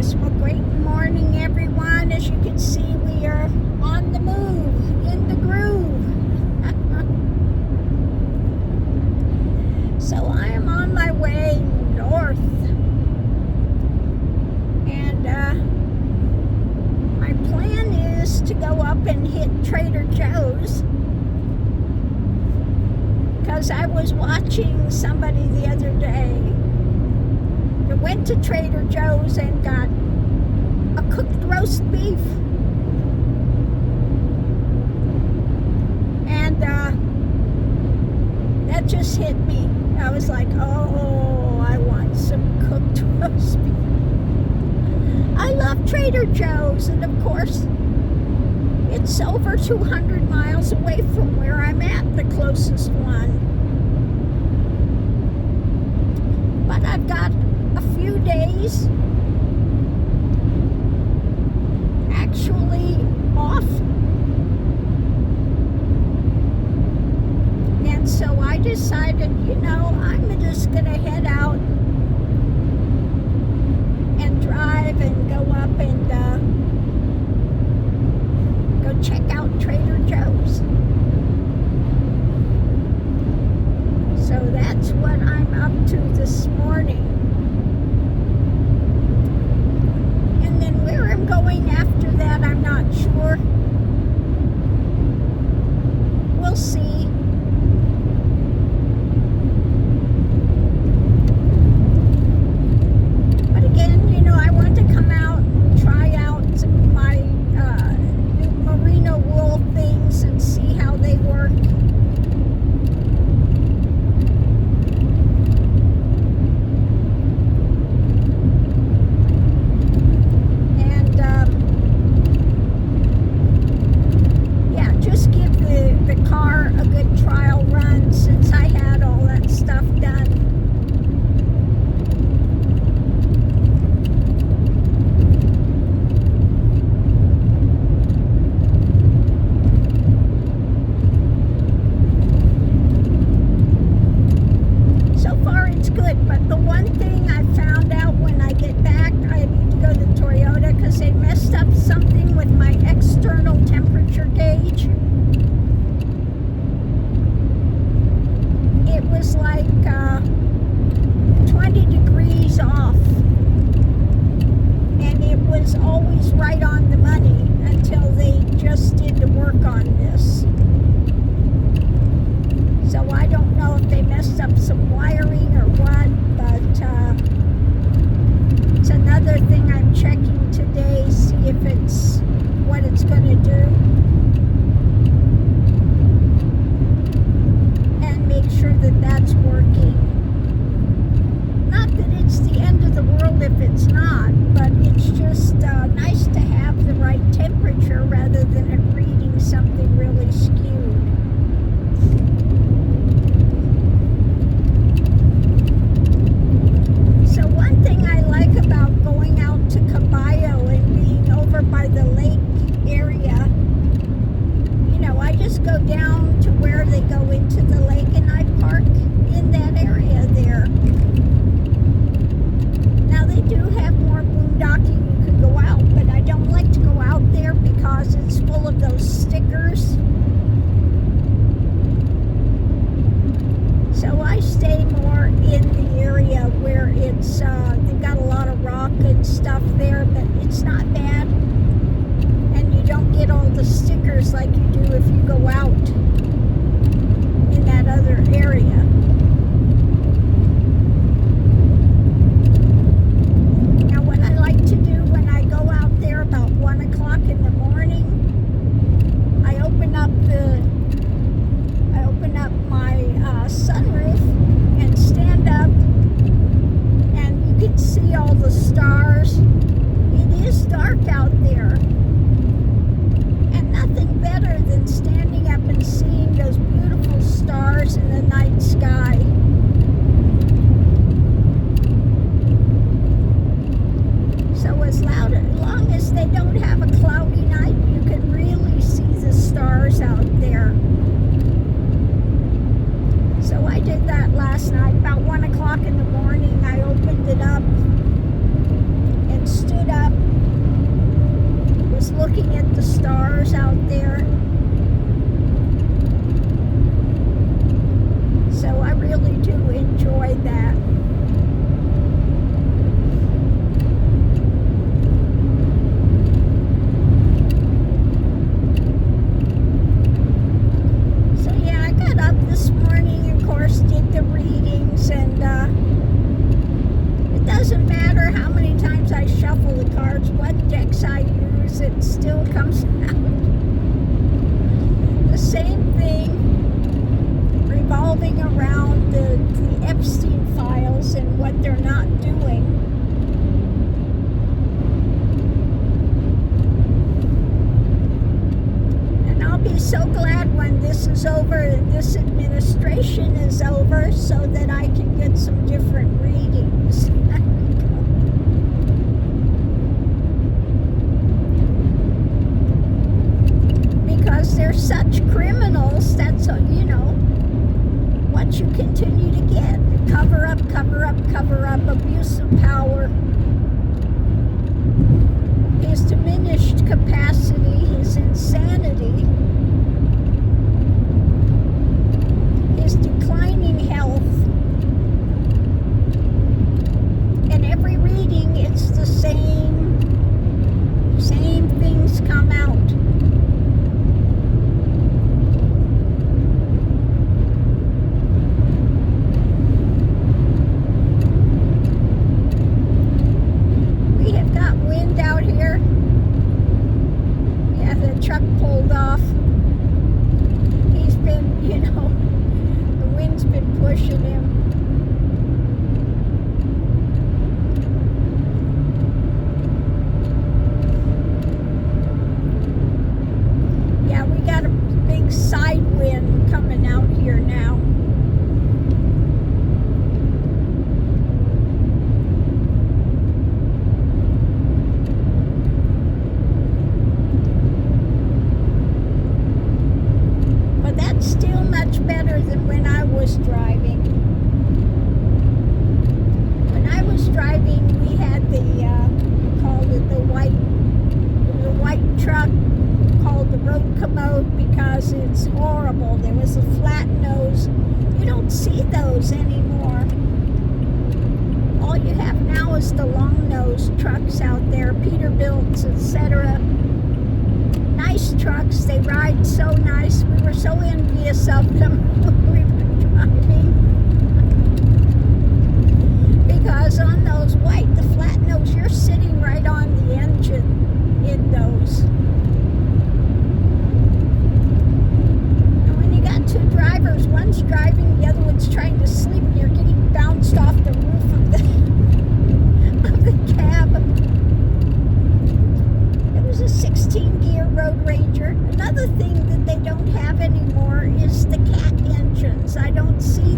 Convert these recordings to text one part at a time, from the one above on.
Yes, well, great morning, everyone. As you can see, we are on the move, in the groove. So I am on my way north. And my plan is to go up and hit Trader Joe's. Because I was watching somebody the other day that went to Trader Joe's and got a cooked roast beef. And that just hit me. I was like, oh, I want some cooked roast beef. I love Trader Joe's, and of course, it's over 200 miles away from where I'm at, the closest one. But I've got a few days actually off. And so I decided, I'm just going to head out and drive and go up and go check out Trader Joe's. So that's what I'm up to this morning. And then where I'm going after that, I'm not sure. We'll see. But again, I want to come out and try out my new merino wool things and see how they work. Stickers this is over, this administration is over, so that I can get some different readings. Because they're such criminals, that's, what you continue to get. Cover up, cover up, cover up, abuse of power. His diminished capacity, his insanity, his declining health. And every reading, it's the same things come out. We have got wind out here. Yeah, the truck pulled off. He's been, the wind's been pushing him. Yeah, we got a big side wind coming out here now. But that's still much better than when I was driving. When I was driving, we had called it the white truck, called the road commode, because it's horrible. There was a flat nose. You don't see those anymore. All you have now is the long nose trucks out there, Peterbilts, etc. Nice trucks. They ride so nice. We were so envious of them when we were driving. Because on those white, the flat nose, you're sitting right on the engine in those. And when you got two drivers, one's driving, the other one's trying to sleep, and you're getting bounced off the roof of the cab. It was a 16-gear Road Ranger. Another thing that they don't have anymore is the cat engines. I don't see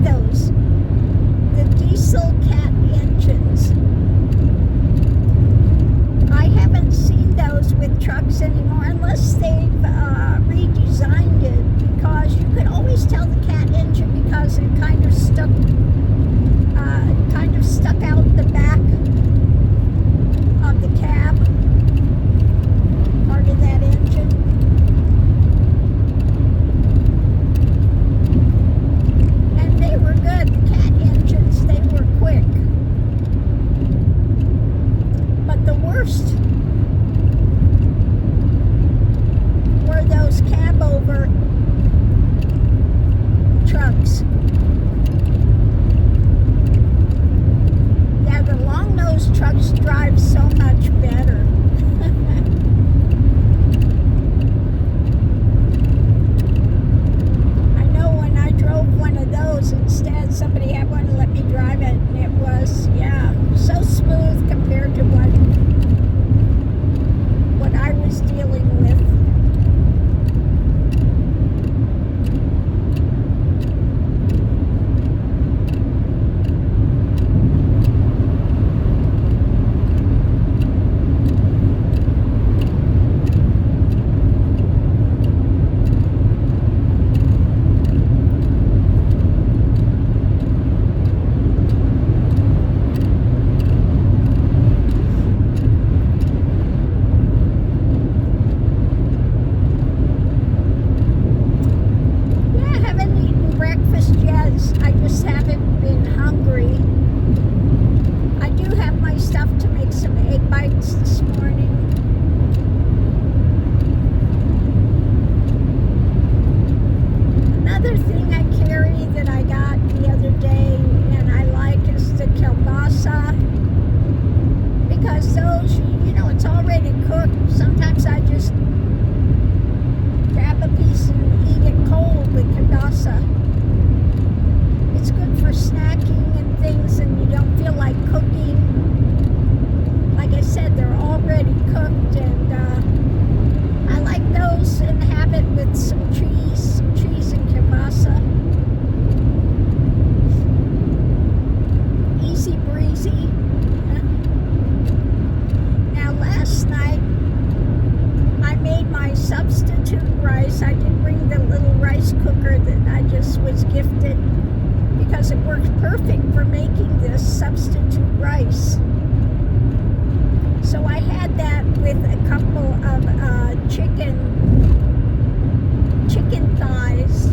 crazy. Now last night I made my substitute rice. I did bring the little rice cooker that I just was gifted because it works perfect for making this substitute rice. So I had that with a couple of chicken thighs.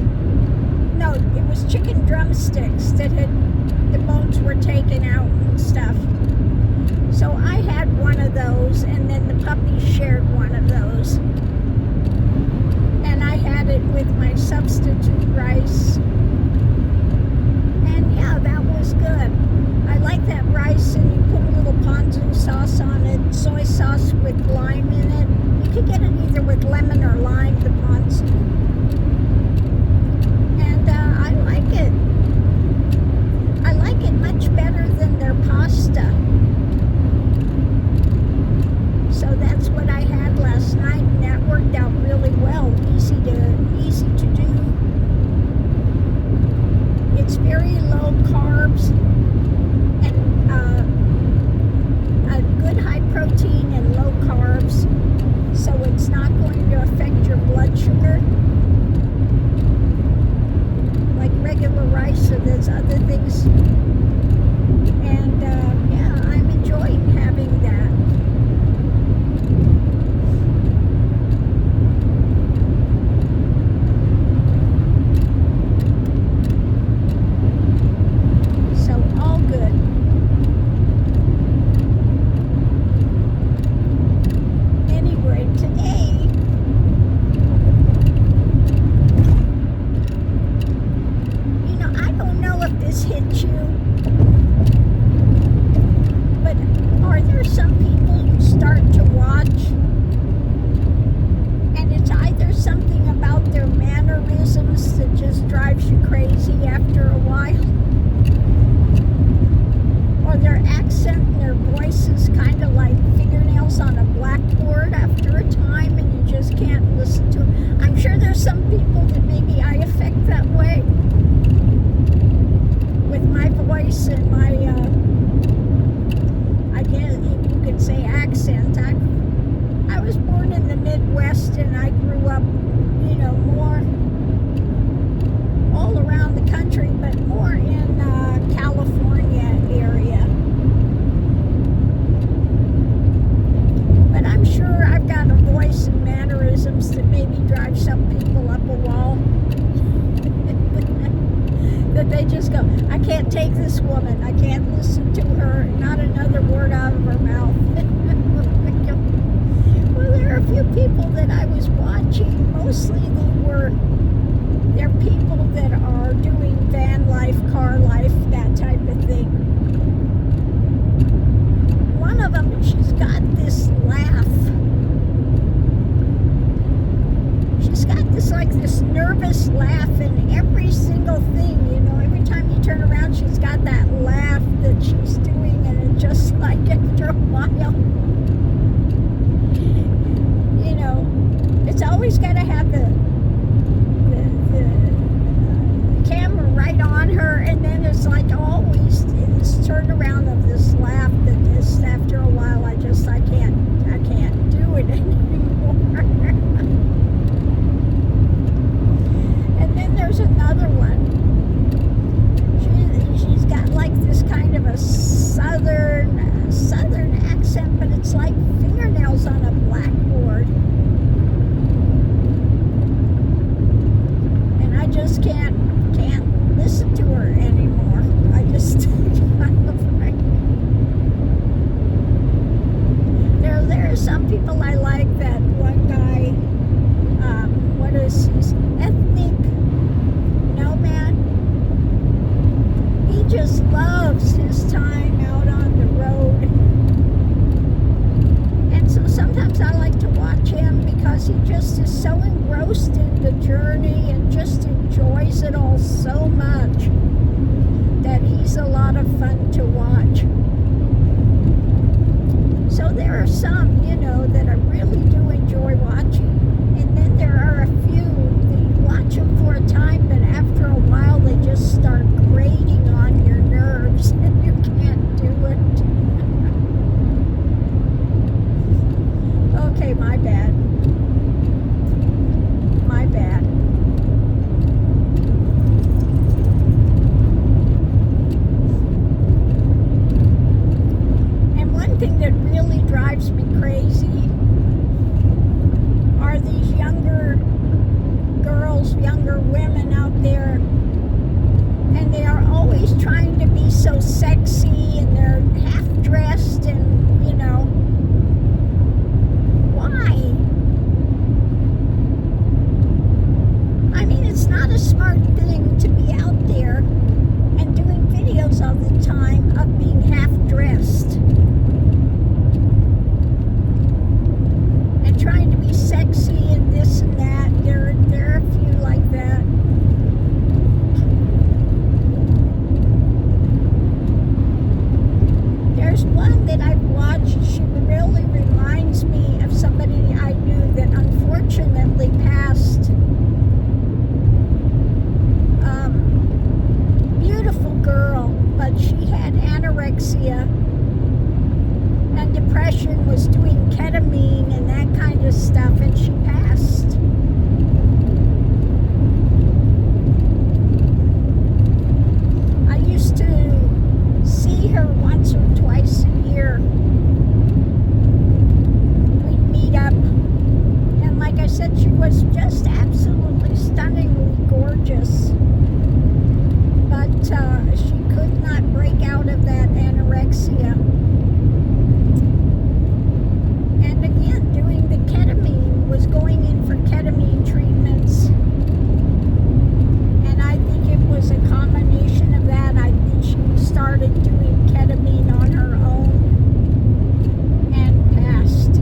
No, it was chicken drumsticks that the bones were taken out and stuff. So I had one of those, and then the puppy shared one of those. And I had it with my substitute rice. And yeah, that was good. I like that rice, and you put a little ponzu sauce on it, soy sauce with lime in it. You could get it either with lemon or lime, the ponzu. And I like it. I like it much better than their pasta. So that's what I had last night, and that worked out really well. Easy to do. It's very low carbs and a good high protein and low carbs. So it's not going to affect thing that really drives me crazy are these younger girls, younger women out there, and they are always trying to be so sexy, and they're half dressed, and why? I mean, it's not a smart thing to be out there and doing videos all the time of being half dressed and trying to be sexy and this and that. There are a few like that. There's one that I've watched. She really reminds me of somebody I knew that unfortunately passed. Beautiful girl, but she had anorexia and depression, was doing ketamine and that kind of stuff, and she passed. I used to see her once or twice a year. We'd meet up, and like I said, she was just absolutely stunningly gorgeous. But she could not break out of that anorexia. And again, doing the ketamine, was going in for ketamine treatments. And I think it was a combination of that. I think she started doing ketamine on her own and passed.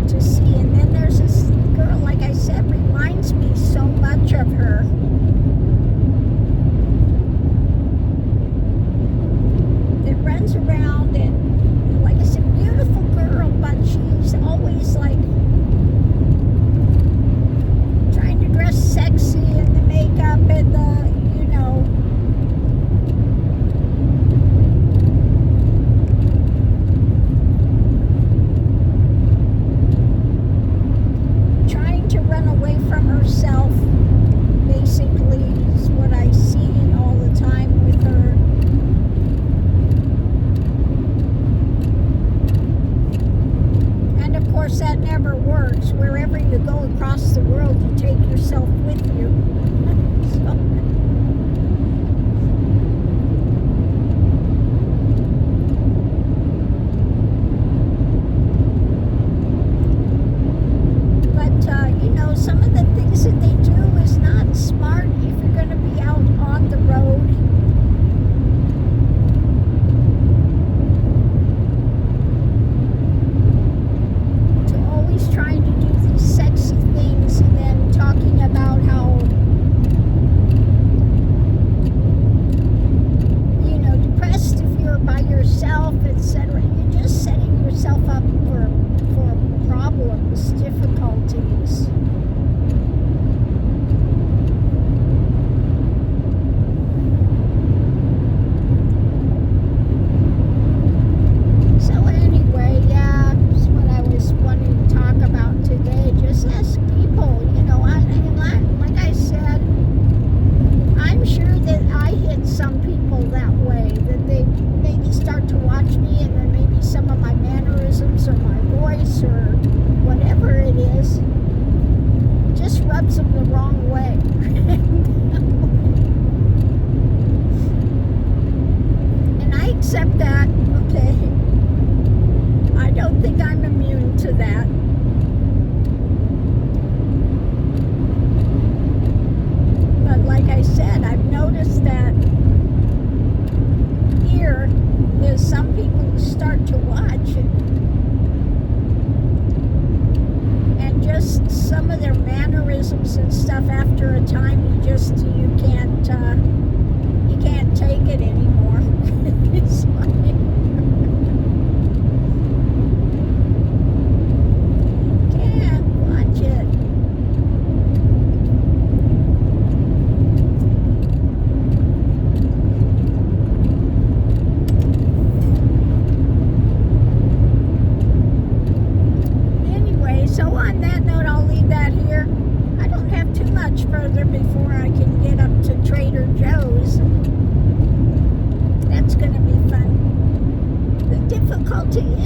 To see. And then there's this girl, like I said, reminds me so much of her. That runs around and, like I said, beautiful girl, but she's always like trying to dress sexy and the makeup and the, from herself, basically, is what I see all the time with her. And of course that never works. Wherever you go across the world, you take yourself with you. Some of the things that they do is not smart if you're going to be out on the road. To always trying to do these sexy things and then talking about how, depressed if you're by yourself, etc. You're just setting yourself up for problems, difficulties. Accept that, okay. I don't think I'm immune to that. But like I said, I've noticed that here, there's some people who start to watch and just some of their mannerisms and stuff, after a time, you can't take it anymore. It's like, can't watch it.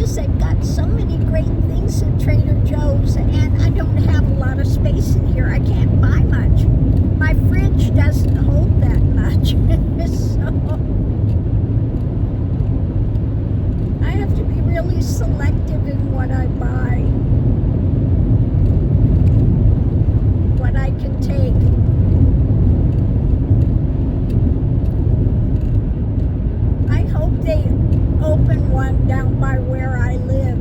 is, they've got so many great things at Trader Joe's, and I don't have a lot of space in here. I can't buy much. My fridge doesn't hold that much. So I have to be really selective in what I buy, what I can take. I hope they open one down by where I live.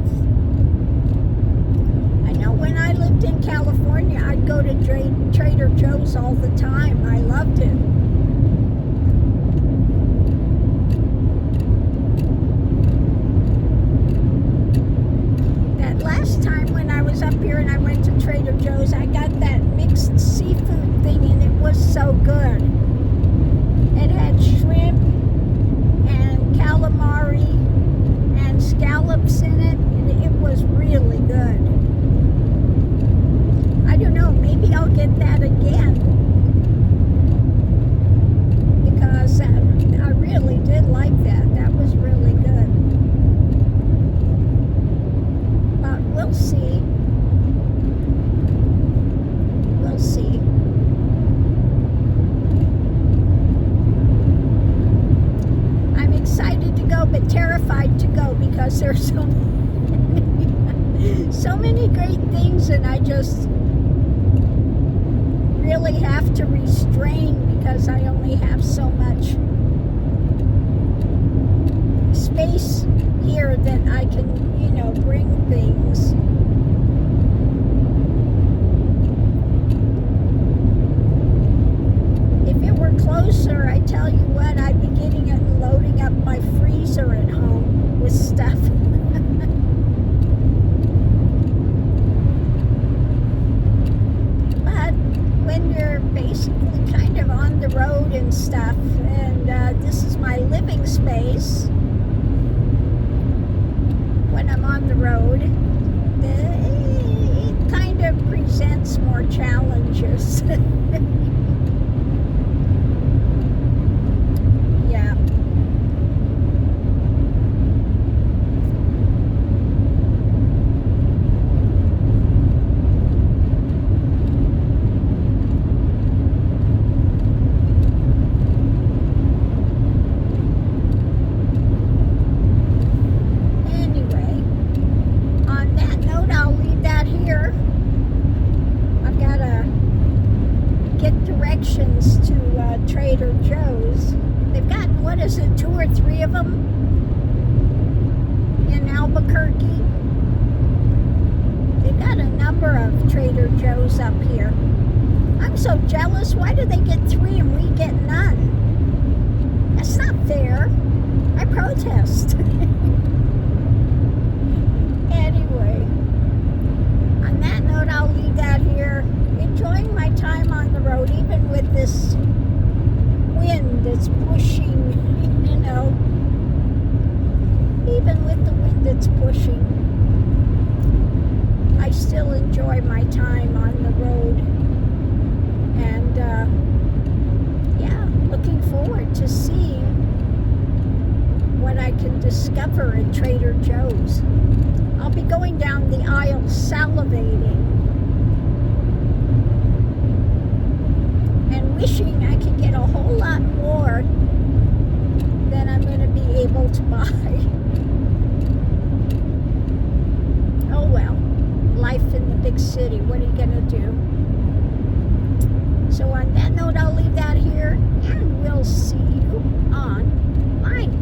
I know when I lived in California, I'd go to Trader Joe's all the time. I loved it. That last time when I was up here and I went to Trader Joe's, I got that mixed seafood thing, and it was so good. It had shrimp and calamari and scallops in it, and it was really good. I don't know, maybe I'll get that again, because I really did like that. That was really good. But we'll see. We'll see. I'm excited to go, but terrified to go, because there's so many great things, and I just really have to restrain, because I only have so much space here that I can, bring things. If it were closer, I tell you what, I'd be getting it and loading up my freezer at home with stuff. But when you're basically kind of on the road and stuff, and this is my living space, when I'm on the road, it kind of presents more challenges. Yeah. Anyway, on that note, I'll leave that here. I've got to get directions to Trader Joe's. They've got, what is it, 2 or 3 of them in Albuquerque. They've got a number of Trader Joe's up here. I'm so jealous. Why do they get 3 and we get none? That's not fair. I protest. Anyway, on that note, I'll leave that here. Enjoying my time on the road, even with this wind that's pushing, even with the wind that's pushing, I still enjoy my time on the road. And yeah, looking forward to seeing what I can discover at Trader Joe's. I'll be going down the aisle salivating and wishing I could get a whole lot more than I'm going to be able to buy. Oh well, life in the big city, what are you going to do? So on that note, I'll leave that here, and we'll see you on mine.